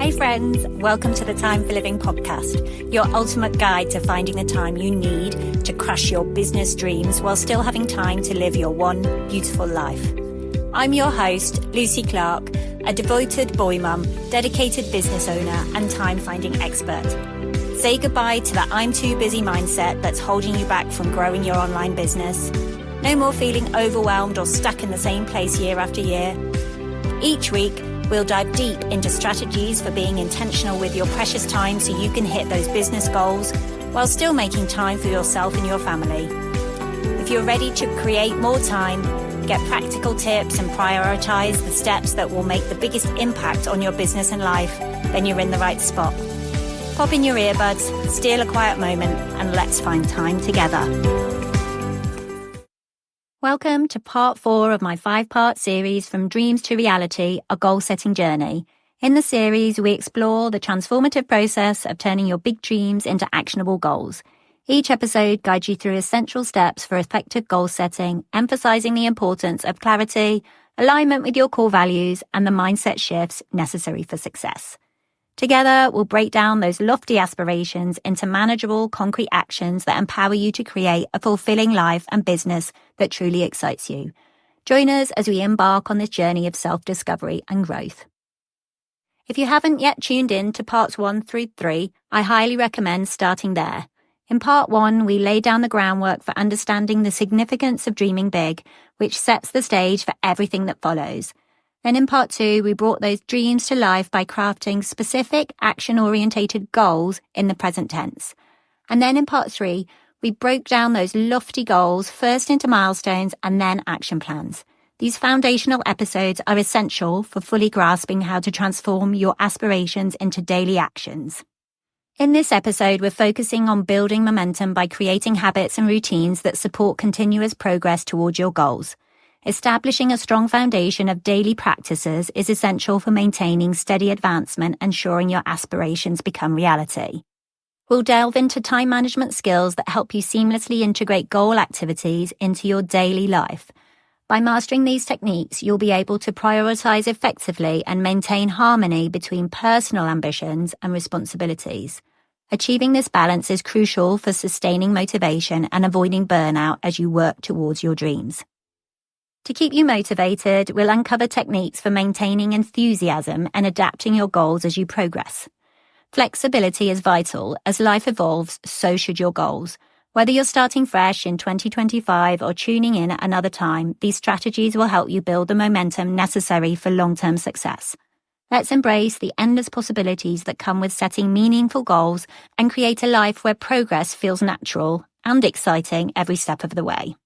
Hey friends, welcome to the Time for Living podcast, your ultimate guide to finding the time you need to crush your business dreams while still having time to live your one beautiful life. I'm your host, Lucy Clark, a devoted boy mum, dedicated business owner and time-finding expert. Say goodbye to the I'm too busy mindset that's holding you back from growing your online business. No more feeling overwhelmed or stuck in the same place year after year. Each week, we'll dive deep into strategies for being intentional with your precious time so you can hit those business goals while still making time for yourself and your family. If you're ready to create more time, get practical tips and prioritize the steps that will make the biggest impact on your business and life, then you're in the right spot. Pop in your earbuds, steal a quiet moment, and let's find time together. Welcome to part 4 of my 5-part series From Dreams to Reality, a goal-setting journey. In the series, we explore the transformative process of turning your big dreams into actionable goals. Each episode guides you through essential steps for effective goal setting, emphasizing the importance of clarity, alignment with your core values, and the mindset shifts necessary for success. Together, we'll break down those lofty aspirations into manageable, concrete actions that empower you to create a fulfilling life and business that truly excites you. Join us as we embark on this journey of self-discovery and growth. If you haven't yet tuned in to parts 1 through 3, I highly recommend starting there. In part 1, we lay down the groundwork for understanding the significance of dreaming big, which sets the stage for everything that follows. Then in part 2, we brought those dreams to life by crafting specific action-orientated goals in the present tense. And then in part 3, we broke down those lofty goals first into milestones and then action plans. These foundational episodes are essential for fully grasping how to transform your aspirations into daily actions. In this episode, we're focusing on building momentum by creating habits and routines that support continuous progress towards your goals. Establishing a strong foundation of daily practices is essential for maintaining steady advancement and ensuring your aspirations become reality. We'll delve into time management skills that help you seamlessly integrate goal activities into your daily life. By mastering these techniques, you'll be able to prioritize effectively and maintain harmony between personal ambitions and responsibilities. Achieving this balance is crucial for sustaining motivation and avoiding burnout as you work towards your dreams. To keep you motivated, we'll uncover techniques for maintaining enthusiasm and adapting your goals as you progress. Flexibility is vital. As life evolves, so should your goals. Whether you're starting fresh in 2025 or tuning in at another time, these strategies will help you build the momentum necessary for long-term success. Let's embrace the endless possibilities that come with setting meaningful goals and create a life where progress feels natural and exciting every step of the way.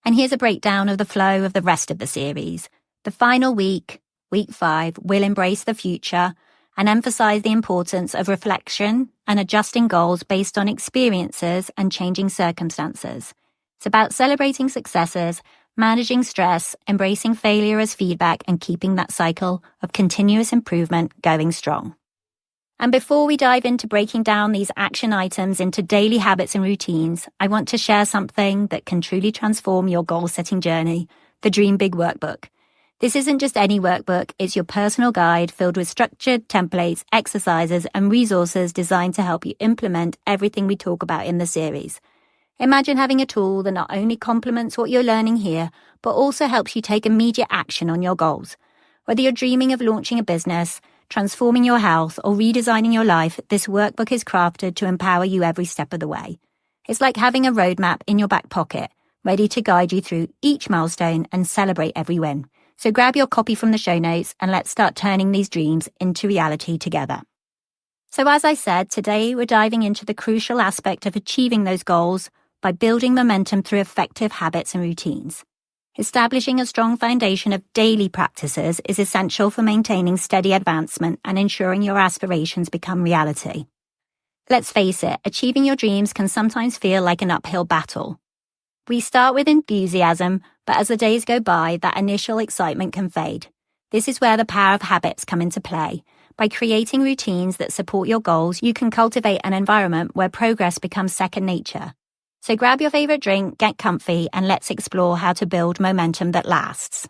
And here's a breakdown of the flow of the rest of the series. The final week, week 5, will embrace the future and emphasize the importance of reflection and adjusting goals based on experiences and changing circumstances. It's about celebrating successes, managing stress, embracing failure as feedback, and keeping that cycle of continuous improvement going strong. And before we dive into breaking down these action items into daily habits and routines, I want to share something that can truly transform your goal-setting journey, the Dream Big Workbook. This isn't just any workbook, it's your personal guide filled with structured templates, exercises, and resources designed to help you implement everything we talk about in the series. Imagine having a tool that not only complements what you're learning here, but also helps you take immediate action on your goals. Whether you're dreaming of launching a business, transforming your health, or redesigning your life, this workbook is crafted to empower you every step of the way. It's like having a roadmap in your back pocket, ready to guide you through each milestone and celebrate every win. So grab your copy from the show notes and let's start turning these dreams into reality together. So as I said, today we're diving into the crucial aspect of achieving those goals by building momentum through effective habits and routines. Establishing a strong foundation of daily practices is essential for maintaining steady advancement and ensuring your aspirations become reality. Let's face it, achieving your dreams can sometimes feel like an uphill battle. We start with enthusiasm, but as the days go by, that initial excitement can fade. This is where the power of habits come into play. By creating routines that support your goals, you can cultivate an environment where progress becomes second nature. So grab your favorite drink, get comfy, and let's explore how to build momentum that lasts.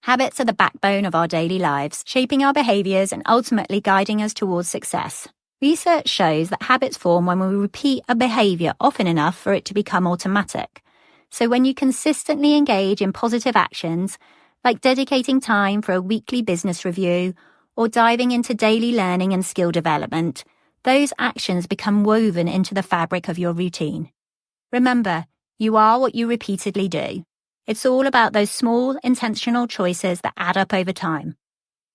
Habits are the backbone of our daily lives, shaping our behaviors and ultimately guiding us towards success. Research shows that habits form when we repeat a behavior often enough for it to become automatic. So when you consistently engage in positive actions, like dedicating time for a weekly business review or diving into daily learning and skill development, those actions become woven into the fabric of your routine. Remember, you are what you repeatedly do. It's all about those small, intentional choices that add up over time.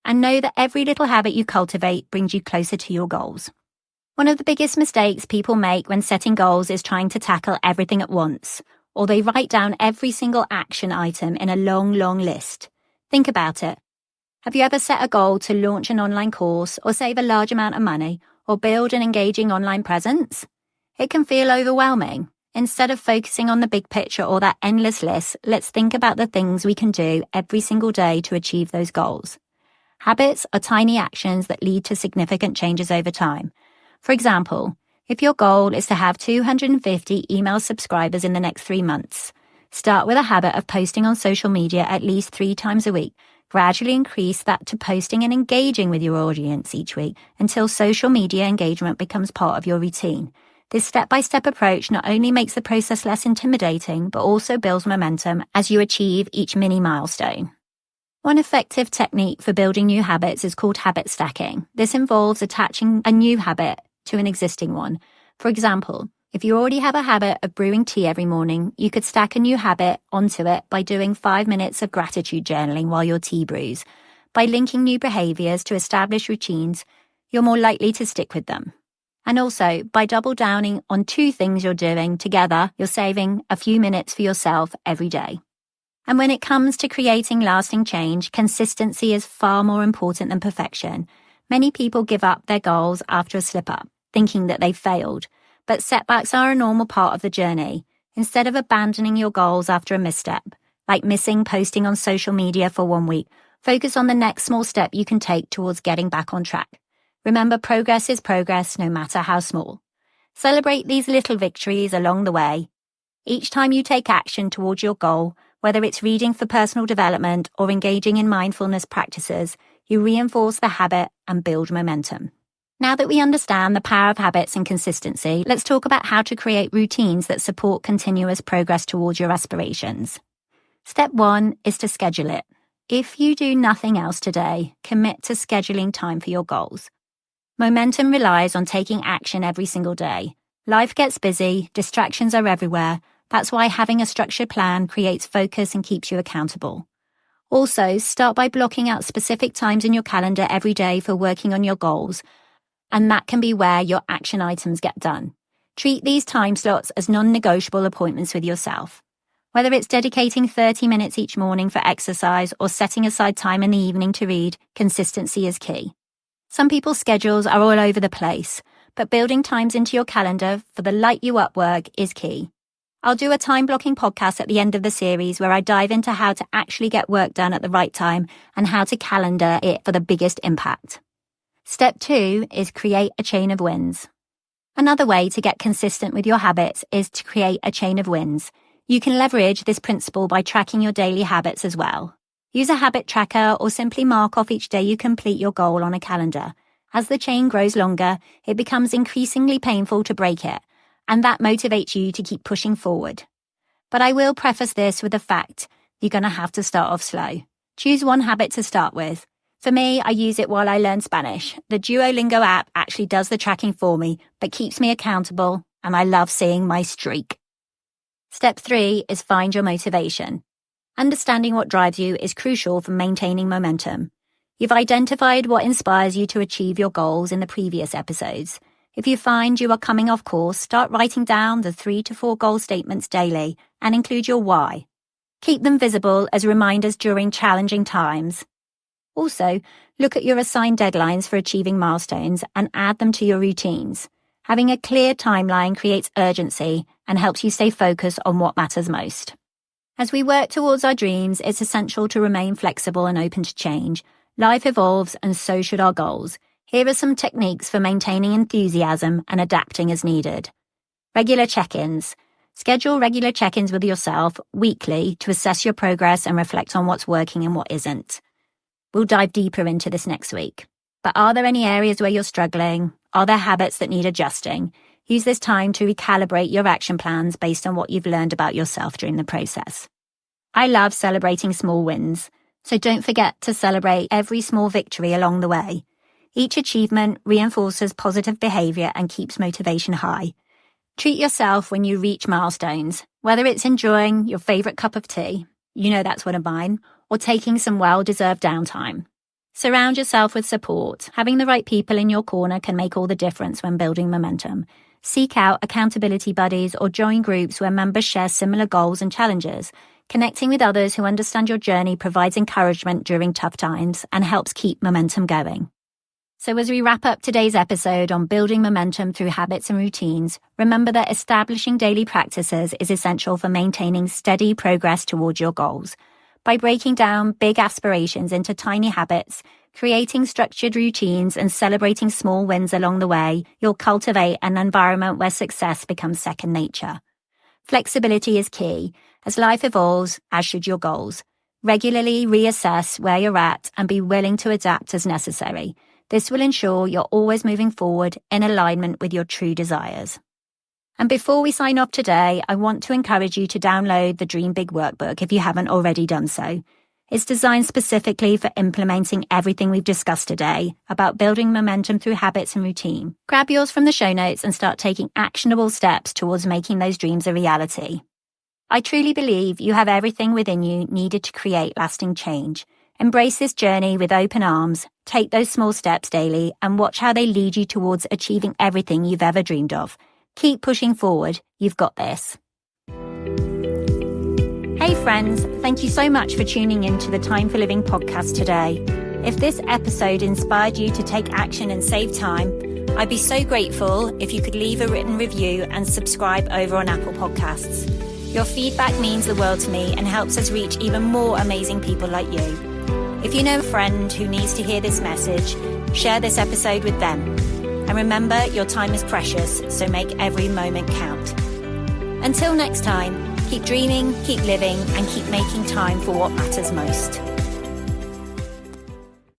And know that every little habit you cultivate brings you closer to your goals. One of the biggest mistakes people make when setting goals is trying to tackle everything at once, or they write down every single action item in a long, long list. Think about it. Have you ever set a goal to launch an online course or save a large amount of money or build an engaging online presence? It can feel overwhelming. Instead of focusing on the big picture or that endless list, let's think about the things we can do every single day to achieve those goals. Habits are tiny actions that lead to significant changes over time. For example, if your goal is to have 250 email subscribers in the next 3 months, start with a habit of posting on social media at least 3 times a week. Gradually increase that to posting and engaging with your audience each week until social media engagement becomes part of your routine. This step-by-step approach not only makes the process less intimidating, but also builds momentum as you achieve each mini milestone. One effective technique for building new habits is called habit stacking. This involves attaching a new habit to an existing one. For example, if you already have a habit of brewing tea every morning, you could stack a new habit onto it by doing 5 minutes of gratitude journaling while your tea brews. By linking new behaviors to established routines, you're more likely to stick with them. And also, by double downing on 2 things you're doing together, you're saving a few minutes for yourself every day. And when it comes to creating lasting change, consistency is far more important than perfection. Many people give up their goals after a slip-up, thinking that they've failed. But setbacks are a normal part of the journey. Instead of abandoning your goals after a misstep, like missing posting on social media for 1 week, focus on the next small step you can take towards getting back on track. Remember, progress is progress, no matter how small. Celebrate these little victories along the way. Each time you take action towards your goal, whether it's reading for personal development or engaging in mindfulness practices, you reinforce the habit and build momentum. Now that we understand the power of habits and consistency, let's talk about how to create routines that support continuous progress towards your aspirations. Step 1 is to schedule it. If you do nothing else today, commit to scheduling time for your goals. Momentum relies on taking action every single day. Life gets busy, distractions are everywhere. That's why having a structured plan creates focus and keeps you accountable. Also, start by blocking out specific times in your calendar every day for working on your goals, and that can be where your action items get done. Treat these time slots as non-negotiable appointments with yourself. Whether it's dedicating 30 minutes each morning for exercise or setting aside time in the evening to read, consistency is key. Some people's schedules are all over the place, but building times into your calendar for the light you up work is key. I'll do a time blocking podcast at the end of the series where I dive into how to actually get work done at the right time and how to calendar it for the biggest impact. Step 2 is create a chain of wins. Another way to get consistent with your habits is to create a chain of wins. You can leverage this principle by tracking your daily habits as well. Use a habit tracker or simply mark off each day you complete your goal on a calendar. As the chain grows longer, it becomes increasingly painful to break it, and that motivates you to keep pushing forward. But I will preface this with the fact you're going to have to start off slow. Choose one habit to start with. For me, I use it while I learn Spanish. The Duolingo app actually does the tracking for me, but keeps me accountable, and I love seeing my streak. Step 3 is find your motivation. Understanding what drives you is crucial for maintaining momentum. You've identified what inspires you to achieve your goals in the previous episodes. If you find you are coming off course, start writing down the 3 to 4 goal statements daily and include your why. Keep them visible as reminders during challenging times. Also, look at your assigned deadlines for achieving milestones and add them to your routines. Having a clear timeline creates urgency and helps you stay focused on what matters most. As we work towards our dreams, it's essential to remain flexible and open to change. Life evolves and so should our goals. Here are some techniques for maintaining enthusiasm and adapting as needed. Regular check-ins. Schedule regular check-ins with yourself weekly to assess your progress and reflect on what's working and what isn't. We'll dive deeper into this next week. But are there any areas where you're struggling? Are there habits that need adjusting? Use this time to recalibrate your action plans based on what you've learned about yourself during the process. I love celebrating small wins, so don't forget to celebrate every small victory along the way. Each achievement reinforces positive behavior and keeps motivation high. Treat yourself when you reach milestones, whether it's enjoying your favorite cup of tea, you know that's one of mine, or taking some well-deserved downtime. Surround yourself with support. Having the right people in your corner can make all the difference when building momentum. Seek out accountability buddies or join groups where members share similar goals and challenges. Connecting with others who understand your journey provides encouragement during tough times and helps keep momentum going. So as we wrap up today's episode on building momentum through habits and routines, remember that establishing daily practices is essential for maintaining steady progress towards your goals. By breaking down big aspirations into tiny habits, creating structured routines, and celebrating small wins along the way, you'll cultivate an environment where success becomes second nature. Flexibility is key. As life evolves, as should your goals. Regularly reassess where you're at and be willing to adapt as necessary. This will ensure you're always moving forward in alignment with your true desires. And before we sign off today, I want to encourage you to download the Dream Big Workbook if you haven't already done so. It's designed specifically for implementing everything we've discussed today about building momentum through habits and routine. Grab yours from the show notes and start taking actionable steps towards making those dreams a reality. I truly believe you have everything within you needed to create lasting change. Embrace this journey with open arms, take those small steps daily, and watch how they lead you towards achieving everything you've ever dreamed of. Keep pushing forward. You've got this. Hey friends, thank you so much for tuning in to the Time for Living podcast today. If this episode inspired you to take action and save time, I'd be so grateful if you could leave a written review and subscribe over on Apple Podcasts. Your feedback means the world to me and helps us reach even more amazing people like you. If you know a friend who needs to hear this message, share this episode with them. And remember, your time is precious, so make every moment count. Until next time, keep dreaming, keep living, and keep making time for what matters most.